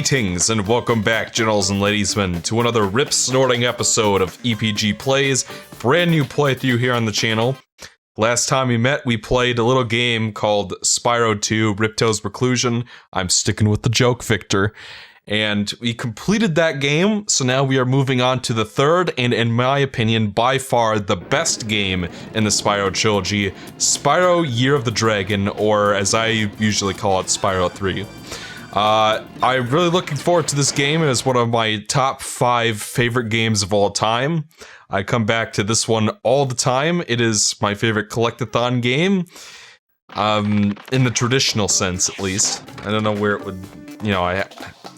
Greetings and welcome back, gentles and ladiesmen, to another rip-snorting episode of EPG Plays, brand new playthrough here on the channel. Last time we met, we played a little game called Spyro 2, Ripto's Reclusion. I'm sticking with the joke, Victor. And we completed that game, so now we are moving on to the third, and in my opinion, by far the best game in the Spyro trilogy, Spyro Year of the Dragon, or as I usually call it, Spyro 3. I'm really looking forward to this game. It is one of my top 5 favorite games of all time. I come back to this one all the time. It is my favorite collectathon game. In the traditional sense, at least. I don't know where it would, I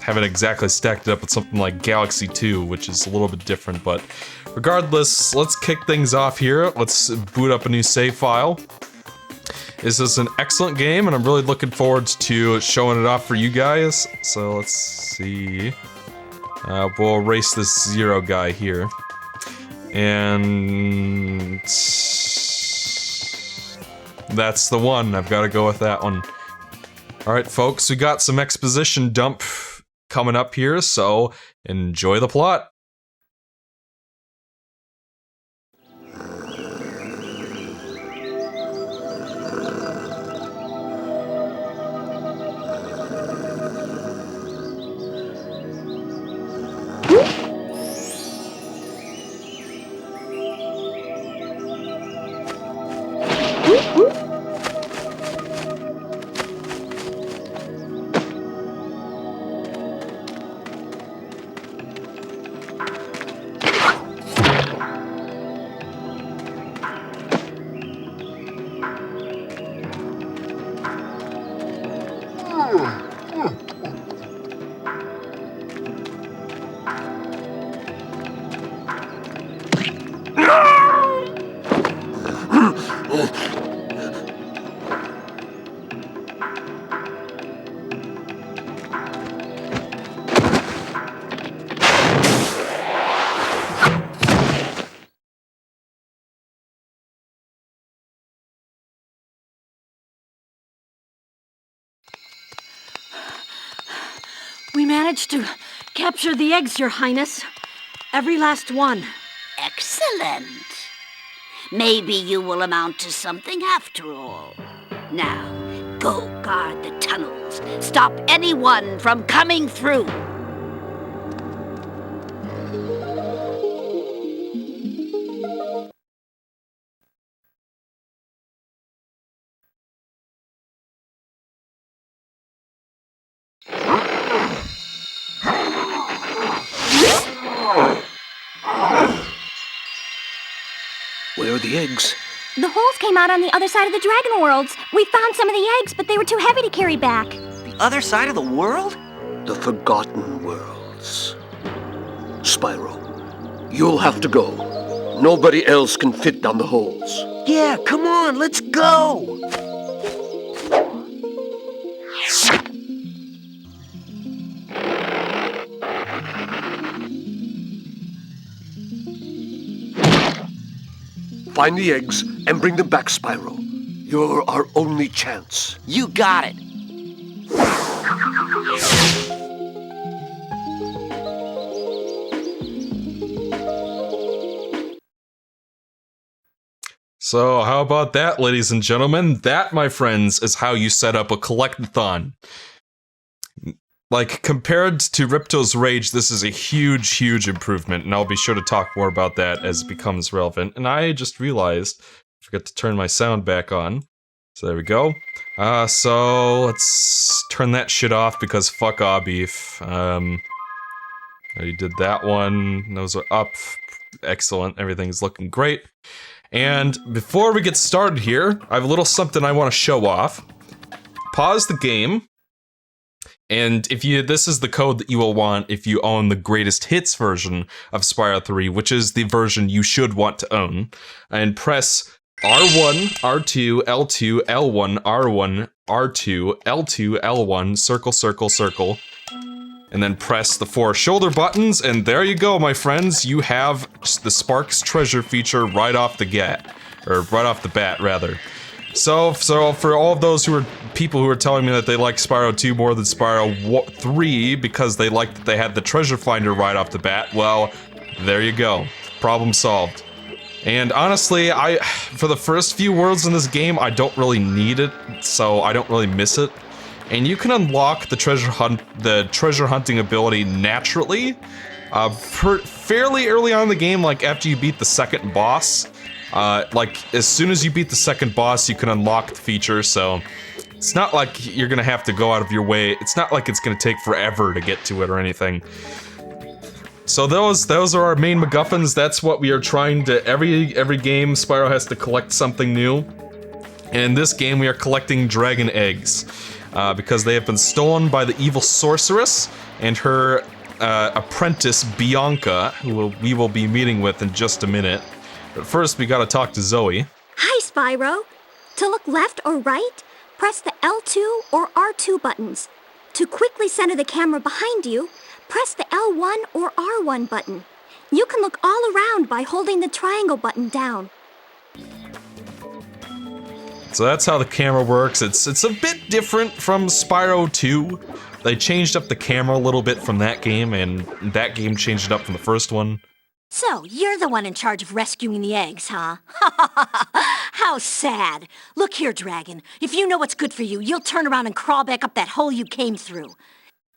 haven't exactly stacked it up with something like Galaxy 2, which is a little bit different, but regardless, let's kick things off here. Let's boot up a new save file. This is an excellent game, and I'm really looking forward to showing it off for you guys. So let's see. We'll erase this 0 guy here. And that's the one. I've got to go with that one. Alright, folks, we got some exposition dump coming up here, so enjoy the plot. We managed to capture the eggs, Your Highness. Every last one. Excellent. Maybe you will amount to something after all. Now, go guard the tunnels. Stop anyone from coming through. Where are the eggs? The holes came out on the other side of the Dragon Worlds. We found some of the eggs, but they were too heavy to carry back. The other side of the world? The Forgotten Worlds. Spyro, you'll have to go. Nobody else can fit down the holes. Yeah, come on, let's go! Find the eggs and bring them back, Spyro. You're our only chance. You got it. So how about that, ladies and gentlemen? That, my friends, is how you set up a collectathon. Like, compared to Ripto's Rage, this is a huge, huge improvement, and I'll be sure to talk more about that as it becomes relevant. And I just realized, I forgot to turn my sound back on. So there we go. So let's turn that shit off because fuck Beef. I did that one. Those are up. Excellent. Everything's looking great. And before we get started here, I have a little something I want to show off. Pause the game. And this is the code that you will want if you own the greatest hits version of Spyro 3, which is the version you should want to own. And press R1, R2, L2, L1, R1, R2, L2, L1, circle, circle, circle. And then press the 4 shoulder buttons, and there you go, my friends. You have the Sparks treasure feature right off the bat, rather. So for all of those who are people who are telling me that they like Spyro 2 more than Spyro 3 because they liked that they had the treasure finder right off the bat, well, there you go. Problem solved. And honestly, for the first few worlds in this game, I don't really need it, so I don't really miss it. And you can unlock the treasure hunting ability naturally, fairly early on in the game, like after you beat the second boss. Like, as soon as you beat the second boss, you can unlock the feature, so it's not like you're gonna have to go out of your way. It's not like it's gonna take forever to get to it or anything. So those are our main MacGuffins. That's what we are trying to, every game, Spyro has to collect something new. And in this game, we are collecting dragon eggs, because they have been stolen by the evil sorceress and her apprentice, Bianca, who we will be meeting with in just a minute. But first, we gotta talk to Zoe. Hi, Spyro. To look left or right, press the L2 or R2 buttons. To quickly center the camera behind you, press the L1 or R1 button. You can look all around by holding the triangle button down. So that's how the camera works. It's a bit different from Spyro 2. They changed up the camera a little bit from that game, and that game changed it up from the first one. So, you're the one in charge of rescuing the eggs, huh? How sad. Look here, Dragon. If you know what's good for you, you'll turn around and crawl back up that hole you came through.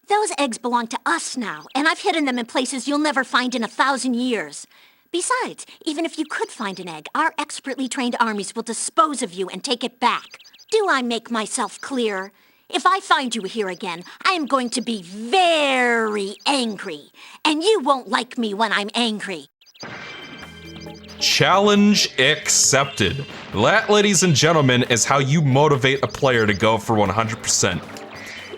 Those eggs belong to us now, and I've hidden them in places you'll never find in 1,000 years. Besides, even if you could find an egg, our expertly trained armies will dispose of you and take it back. Do I make myself clear? If I find you here again, I am going to be very angry, and you won't like me when I'm angry. Challenge accepted. That, ladies and gentlemen, is how you motivate a player to go for 100%.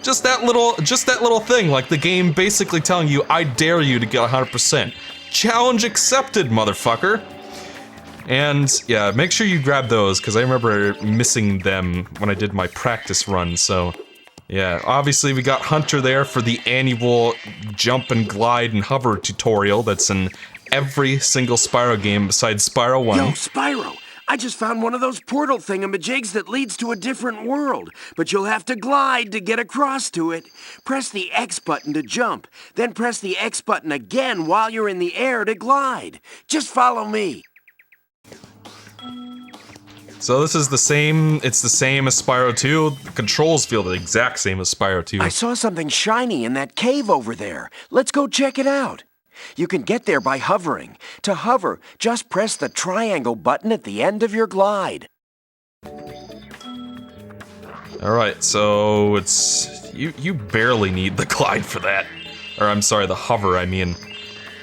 Just that little thing, like the game basically telling you, I dare you to get 100%. Challenge accepted, motherfucker. And yeah, make sure you grab those, because I remember missing them when I did my practice run, so yeah. Obviously, we got Hunter there for the annual jump and glide and hover tutorial that's in every single Spyro game besides Spyro 1. Yo, Spyro! I just found one of those portal thingamajigs that leads to a different world, but you'll have to glide to get across to it. Press the X button to jump, then press the X button again while you're in the air to glide. Just follow me. So this is the same, it's the same as Spyro 2. The controls feel the exact same as Spyro 2. I saw something shiny in that cave over there. Let's go check it out. You can get there by hovering. To hover, just press the triangle button at the end of your glide. Alright, so it's... You barely need the glide for that. Or I'm sorry, the hover, I mean.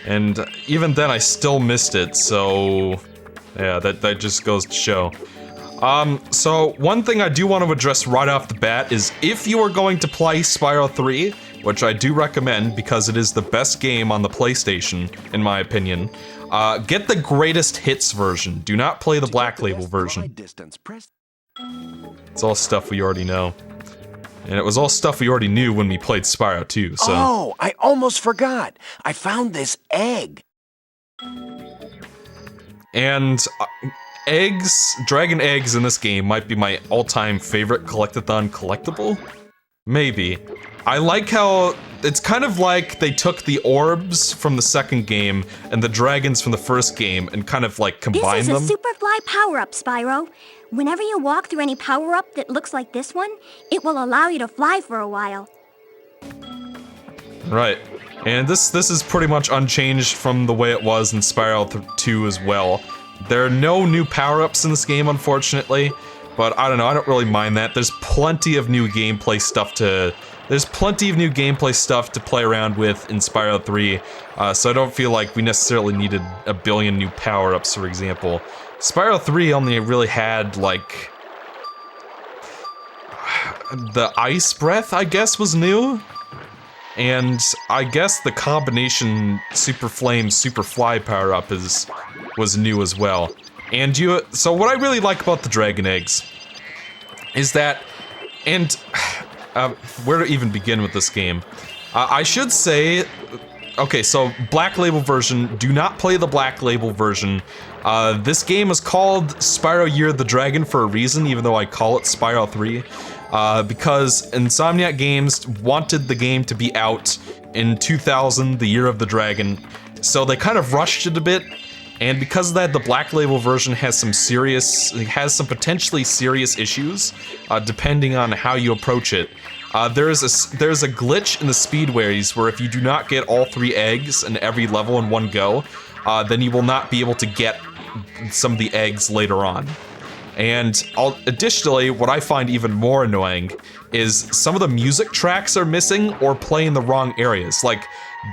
And even then I still missed it, so... yeah, that just goes to show. So one thing I do want to address right off the bat is if you are going to play Spyro 3, which I do recommend because it is the best game on the PlayStation, in my opinion, get the greatest hits version. Do not play the Black Label version. It's all stuff we already know. And it was all stuff we already knew when we played Spyro 2, so... Oh, I almost forgot. I found this egg. And eggs, dragon eggs in this game might be my all-time favorite collectathon collectible? Maybe. I like how it's kind of like they took the orbs from the second game and the dragons from the first game and kind of like combined them. This is a Superfly power-up, Spyro. Whenever you walk through any power-up that looks like this one, it will allow you to fly for a while. Right. And this is pretty much unchanged from the way it was in Spyro 2 as well. There are no new power-ups in this game, unfortunately, but I don't know, I don't really mind that. There's plenty of new gameplay stuff to play around with in Spyro 3, so I don't feel like we necessarily needed a billion new power-ups, for example. Spyro 3 only really had, like... the Ice Breath, I guess, was new? And I guess the combination Super Flame, Super Fly power-up was new as well. And so what I really like about the Dragon Eggs is that, and where to even begin with this game? I should say, okay, so Black Label version, do not play the Black Label version. This game is called Spyro Year of the Dragon for a reason, even though I call it Spyro 3. because Insomniac Games wanted the game to be out in 2000, the year of the dragon, so they kind of rushed it a bit. And because of that, the Black Label version has some potentially serious issues, depending on how you approach it. There's a glitch in the speedways where if you do not get all 3 eggs in every level in one go, then you will not be able to get some of the eggs later on. And additionally, what I find even more annoying is some of the music tracks are missing or play in the wrong areas. Like,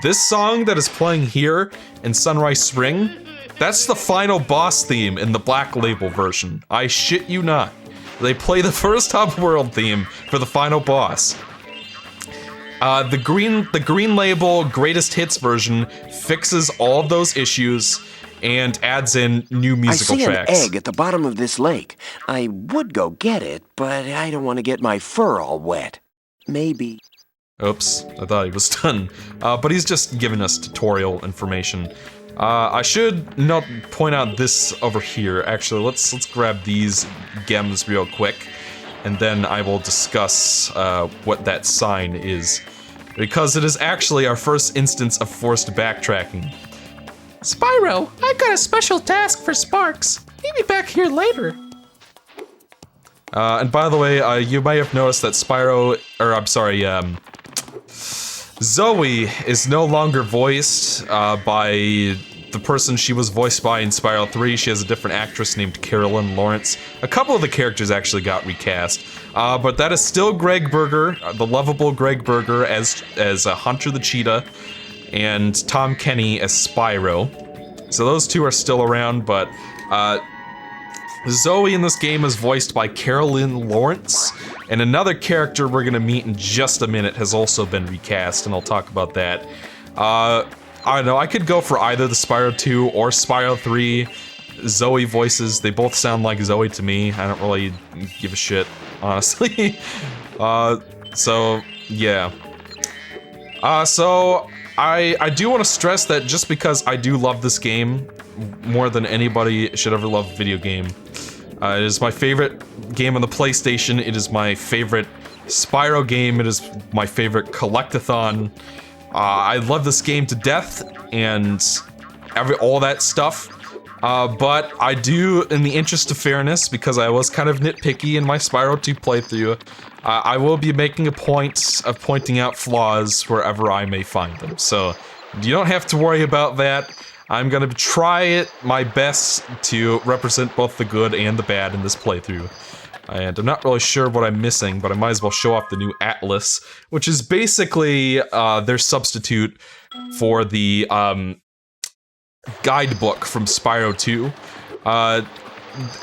this song that is playing here in Sunrise Spring, that's the final boss theme in the Black Label version. I shit you not. They play the first Hub World theme for the final boss. The Green Label Greatest Hits version fixes all of those issues and adds in new musical tracks. I see an egg at the bottom of this lake. I would go get it, but I don't want to get my fur all wet. Maybe. Oops, I thought he was done. But he's just giving us tutorial information. I should not point out this over here. Actually, let's grab these gems real quick, and then I will discuss what that sign is, because it is actually our first instance of forced backtracking. Spyro, I got a special task for Sparks. Meet me back here later. And by the way, you might have noticed that Zoe is no longer voiced by the person she was voiced by in Spyro 3. She has a different actress named Carolyn Lawrence. A couple of the characters actually got recast, but that is still Greg Berger, the lovable Greg Berger as Hunter the Cheetah, and Tom Kenny as Spyro. So those two are still around, but Zoe in this game is voiced by Carolyn Lawrence, and another character we're gonna meet in just a minute has also been recast, and I'll talk about that. I don't know, I could go for either the Spyro 2 or Spyro 3 Zoe voices. They both sound like Zoe to me. I don't really give a shit, honestly. So, yeah. So, I do want to stress that just because I do love this game more than anybody should ever love a video game. It is my favorite game on the PlayStation. It is my favorite Spyro game. It is my favorite collectathon. I love this game to death and all that stuff. But I do, in the interest of fairness, because I was kind of nitpicky in my Spyro 2 playthrough, I will be making a point of pointing out flaws wherever I may find them. So you don't have to worry about that. I'm gonna try my best to represent both the good and the bad in this playthrough. And I'm not really sure what I'm missing, but I might as well show off the new Atlas, which is basically their substitute for the guidebook from Spyro 2.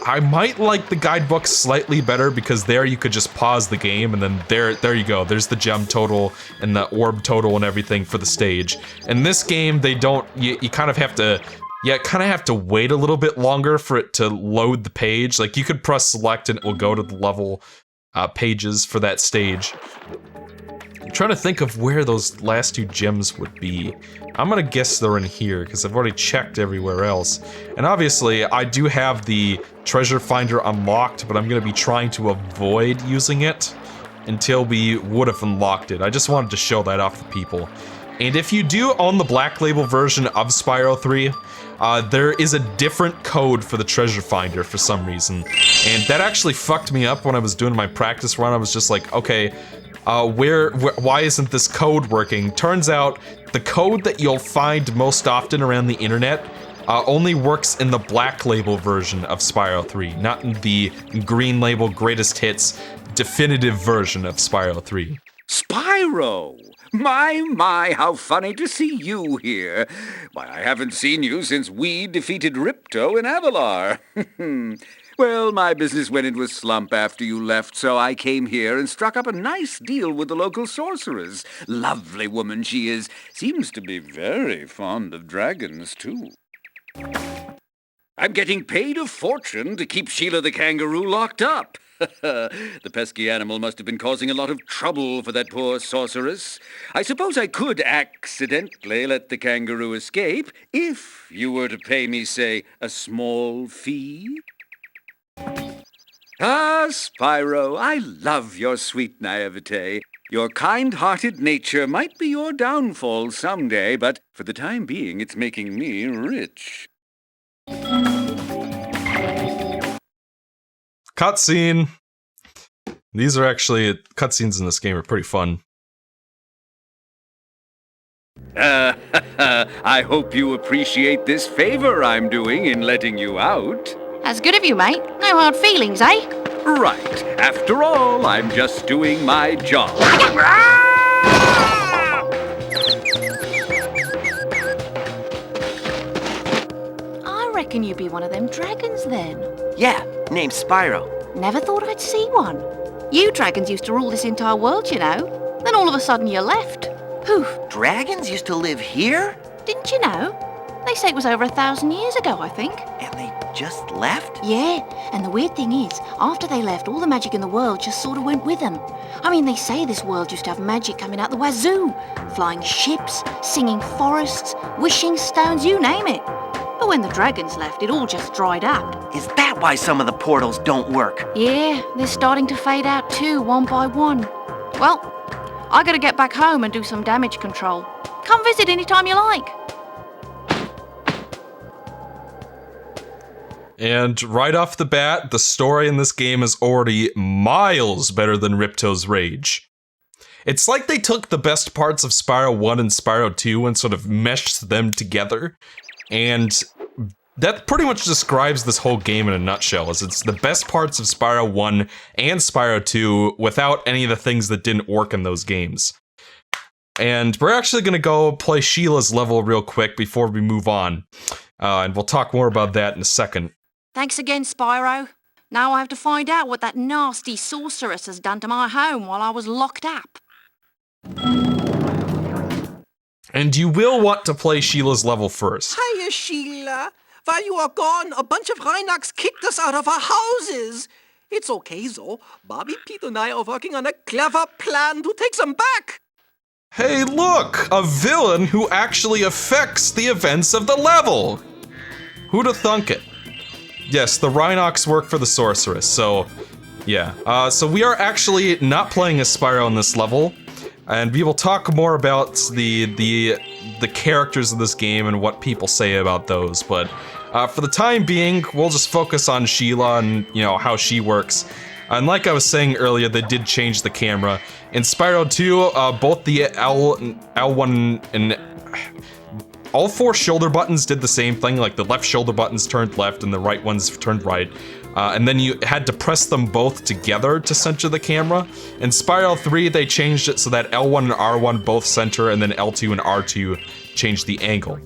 I might like the guidebook slightly better because there you could just pause the game and then there you go. There's the gem total and the orb total and everything for the stage. In this game, they don't. You kind of have to. Yeah, kind of have to wait a little bit longer for it to load the page. Like, you could press select and it will go to the level pages for that stage. I'm trying to think of where those last 2 gems would be. I'm gonna guess they're in here, because I've already checked everywhere else. And obviously, I do have the treasure finder unlocked, but I'm gonna be trying to avoid using it until we would have unlocked it. I just wanted to show that off to people. And if you do own the Black Label version of Spyro 3, there is a different code for the treasure finder for some reason. And that actually fucked me up when I was doing my practice run. I was just like, okay, why isn't this code working? Turns out, the code that you'll find most often around the internet only works in the Black Label version of Spyro 3, not in the Green Label Greatest Hits definitive version of Spyro 3. Spyro! My, how funny to see you here. Why, I haven't seen you since we defeated Ripto in Avalar. Well, my business went into a slump after you left, so I came here and struck up a nice deal with the local sorceress. Lovely woman she is. Seems to be very fond of dragons, too. I'm getting paid a fortune to keep Sheila the kangaroo locked up. The pesky animal must have been causing a lot of trouble for that poor sorceress. I suppose I could accidentally let the kangaroo escape if you were to pay me, say, a small fee. Ah, Spyro, I love your sweet naivete. Your kind-hearted nature might be your downfall someday, but for the time being, it's making me rich. Cutscene. These are actually cutscenes in this game are pretty fun. I hope you appreciate this favor I'm doing in letting you out. That's good of you, mate. No hard feelings, eh? Right. After all, I'm just doing my job. I reckon you'd be one of them dragons then. Yeah, name's Spyro. Never thought I'd see one. You dragons used to rule this entire world, you know. Then all of a sudden you left. Poof. Dragons used to live here? Didn't you know? They say it was over 1,000 years ago, I think. And they just left? Yeah, and the weird thing is, after they left, all the magic in the world just sort of went with them. I mean, they say this world used to have magic coming out the wazoo. Flying ships, singing forests, wishing stones, you name it. But when the dragons left, it all just dried up. Is that why some of the portals don't work? Yeah, they're starting to fade out too, one by one. Well, I gotta get back home and do some damage control. Come visit anytime you like. And right off the bat, the story in this game is already miles better than Ripto's Rage. It's like they took the best parts of Spyro 1 and Spyro 2 and sort of meshed them together. And that pretty much describes this whole game in a nutshell, as it's the best parts of Spyro 1 and Spyro 2 without any of the things that didn't work in those games. And we're actually going to go play Sheila's level real quick before we move on. And we'll talk more about that in a second. Thanks again, Spyro. Now I have to find out what that nasty sorceress has done to my home while I was locked up. And you will want to play Sheila's level first. Hiya, Sheila. While you are gone, a bunch of Rhinox kicked us out of our houses. It's okay, though. Bobby, Pete, and I are working on a clever plan to take them back. Hey, look! A villain who actually affects the events of the level! Who'd have thunk it? Yes, the Rhinox work for the sorceress, so yeah. So we are actually not playing as Spyro in this level, and we will talk more about the characters of this game and what people say about those, but for the time being, we'll just focus on Sheila and, you know, how she works. And like I was saying earlier, they did change the camera. In Spyro 2, both the L1 and all four shoulder buttons did the same thing, like the left shoulder buttons turned left and the right ones turned right. And then you had to press them both together to center the camera. In Spyro 3, they changed it so that L1 and R1 both center, and then L2 and R2 changed the angle.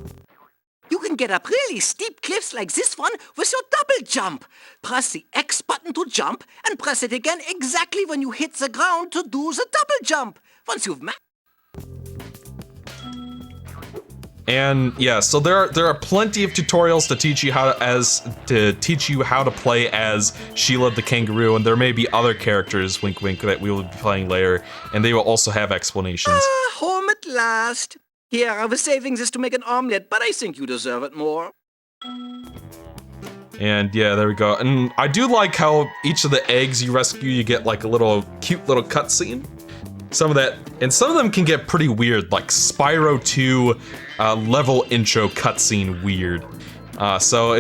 You can get up really steep cliffs like this one with your double jump. Press the X button to jump and press it again exactly when you hit the ground to do the double jump. Once you've And yeah, so there are plenty of tutorials to teach you how to play as Sheila the kangaroo, and there may be other characters, wink wink, that we will be playing later, and they will also have explanations. home at last. Here, I was saving this to make an omelet, but I think you deserve it more. And yeah, there we go. And I do like how each of the eggs you rescue, you get like a little cute little cutscene. Some of them can get pretty weird, like Spyro 2 level intro cutscene weird. So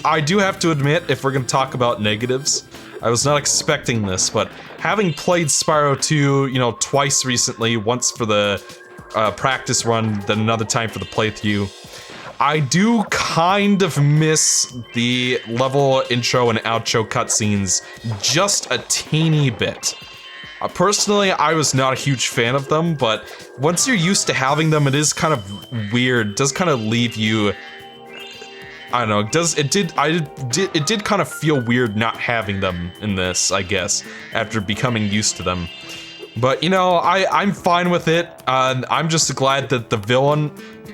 I do have to admit, if we're gonna talk about negatives, I was not expecting this, but having played Spyro 2, you know, twice recently, once for the practice run, then another time for the playthrough, I do kind of miss the level intro and outro cutscenes just a teeny bit. Personally, I was not a huge fan of them, but once you're used to having them, it is kind of weird. It does kind of leave you, I don't know, it did kind of feel weird not having them in this, I guess, after becoming used to them. But, you know, I'm fine with it. I'm just glad that the villain,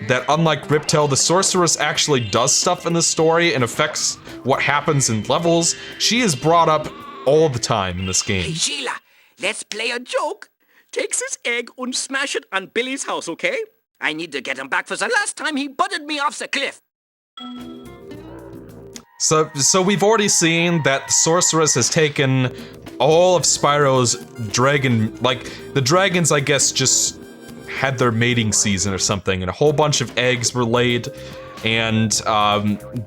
that unlike Ripto, the sorceress actually does stuff in the story and affects what happens in levels. She is brought up all the time in this game. Hey, Sheila, let's play a joke. Take this egg and smash it on Billy's house, okay? I need to get him back for the last time he butted me off the cliff. So we've already seen that the sorceress has taken all of Spyro's dragon, like, the dragons, I guess, just had their mating season or something, and a whole bunch of eggs were laid, and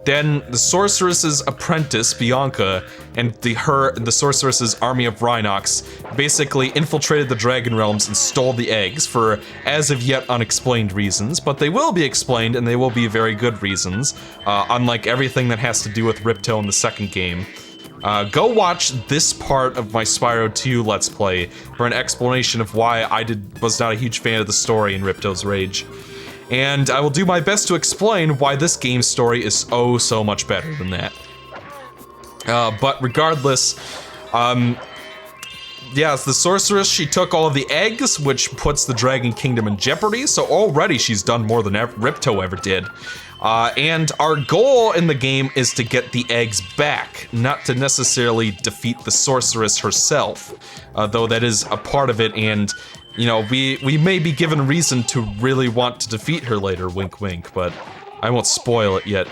then the sorceress's apprentice, Bianca, and the sorceress's army of Rhinox basically infiltrated the dragon realms and stole the eggs for as of yet unexplained reasons, but they will be explained, and they will be very good reasons, unlike everything that has to do with Ripto in the second game. Go watch this part of my Spyro 2 Let's Play for an explanation of why I was not a huge fan of the story in Ripto's Rage. And I will do my best to explain why this game's story is oh so much better than that. But regardless, yeah, the sorceress, she took all of the eggs, which puts the Dragon Kingdom in jeopardy, so already she's done more than Ripto ever did. And our goal in the game is to get the eggs back, not to necessarily defeat the sorceress herself, though that is a part of it, and you know, we may be given reason to really want to defeat her later, wink wink, but I won't spoil it yet.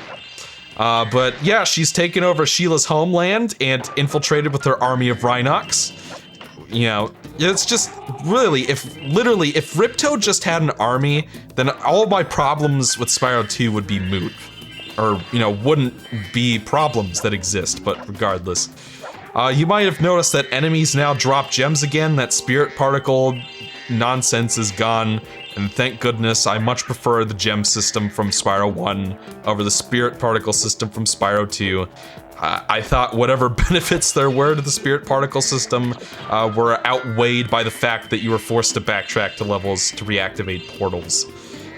But yeah, she's taken over Sheila's homeland and infiltrated with her army of Rhinox. You know, it's just really, if Ripto just had an army, then all of my problems with Spyro 2 would be moot. Or, you know, wouldn't be problems that exist, but regardless. You might have noticed that enemies now drop gems again, that spirit particle nonsense is gone, and thank goodness I much prefer the gem system from Spyro 1 over the spirit particle system from Spyro 2. I thought whatever benefits there were to the spirit particle system were outweighed by the fact that you were forced to backtrack to levels to reactivate portals.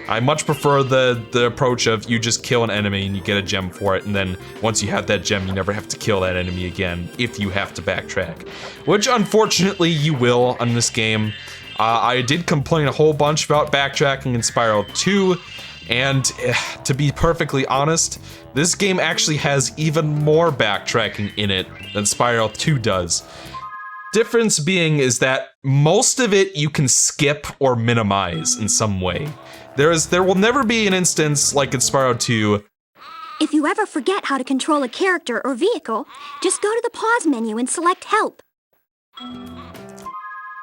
I much prefer the approach of you just kill an enemy and you get a gem for it, and then once you have that gem, you never have to kill that enemy again if you have to backtrack. Which, unfortunately, you will on this game. I did complain a whole bunch about backtracking in Spyro 2, and to be perfectly honest, this game actually has even more backtracking in it than Spyro 2 does. Difference being is that most of it you can skip or minimize in some way. There will never be an instance like in Spyro 2. If you ever forget how to control a character or vehicle, just go to the pause menu and select Help.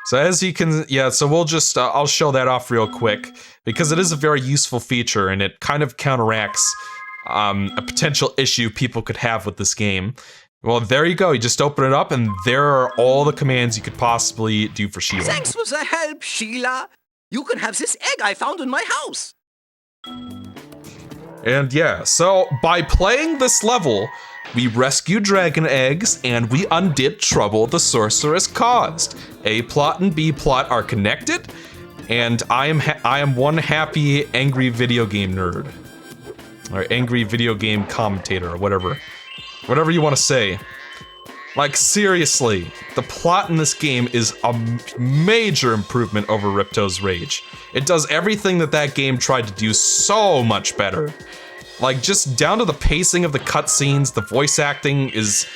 So as you can, yeah, so we'll just, I'll show that off real quick, because it is a very useful feature, and it kind of counteracts a potential issue people could have with this game. Well, there you go, you just open it up, and there are all the commands you could possibly do for Sheila. Thanks for the help, Sheila. You can have this egg I found in my house. And yeah, so by playing this level, we rescued dragon eggs, and we undid trouble the sorceress caused. A plot and B plot are connected, and I am one happy, angry video game nerd. Or angry video game commentator, or whatever you want to say. Like, seriously, the plot in this game is a major improvement over Ripto's Rage. It does everything that game tried to do so much better. Like, just down to the pacing of the cutscenes, the voice acting is,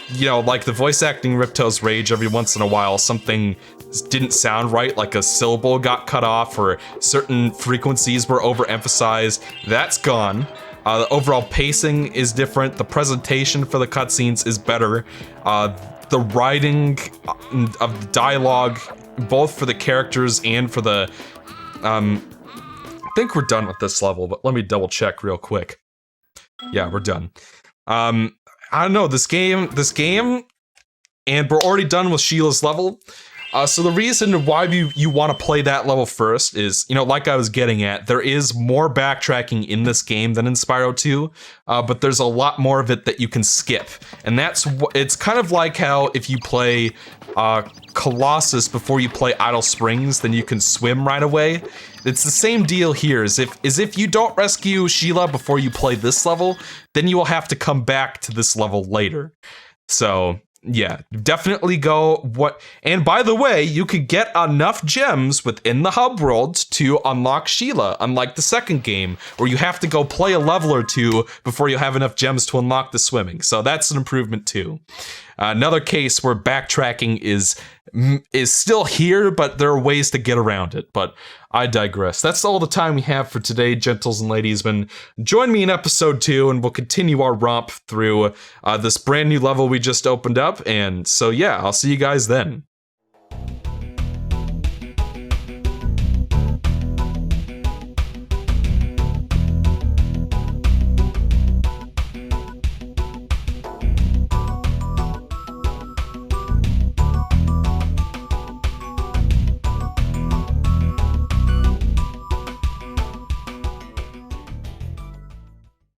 you know, like the voice acting Ripto's Rage, every once in a while something didn't sound right, like a syllable got cut off or certain frequencies were overemphasized. That's gone. The overall pacing is different. The presentation for the cutscenes is better. The writing of the dialogue, both for the characters and for the, I think we're done with this level, but let me double check real quick. Yeah, we're done. I don't know, this game, and we're already done with Sheila's level. So the reason why you want to play that level first is, you know, like I was getting at, there is more backtracking in this game than in Spyro 2, but there's a lot more of it that you can skip. And it's kind of like how if you play Colossus before you play Idle Springs, then you can swim right away. It's the same deal here, as if you don't rescue Sheila before you play this level, then you will have to come back to this level later. So yeah, definitely go. And by the way, you could get enough gems within the hub world to unlock Sheila, unlike the second game, where you have to go play a level or two before you have enough gems to unlock the swimming. So that's an improvement too. Another case where backtracking is is still here, but there are ways to get around it. But I digress. That's all the time we have for today, gentles and ladiesmen. Join me in episode 2, and we'll continue our romp through this brand new level we just opened up. And so, yeah, I'll see you guys then.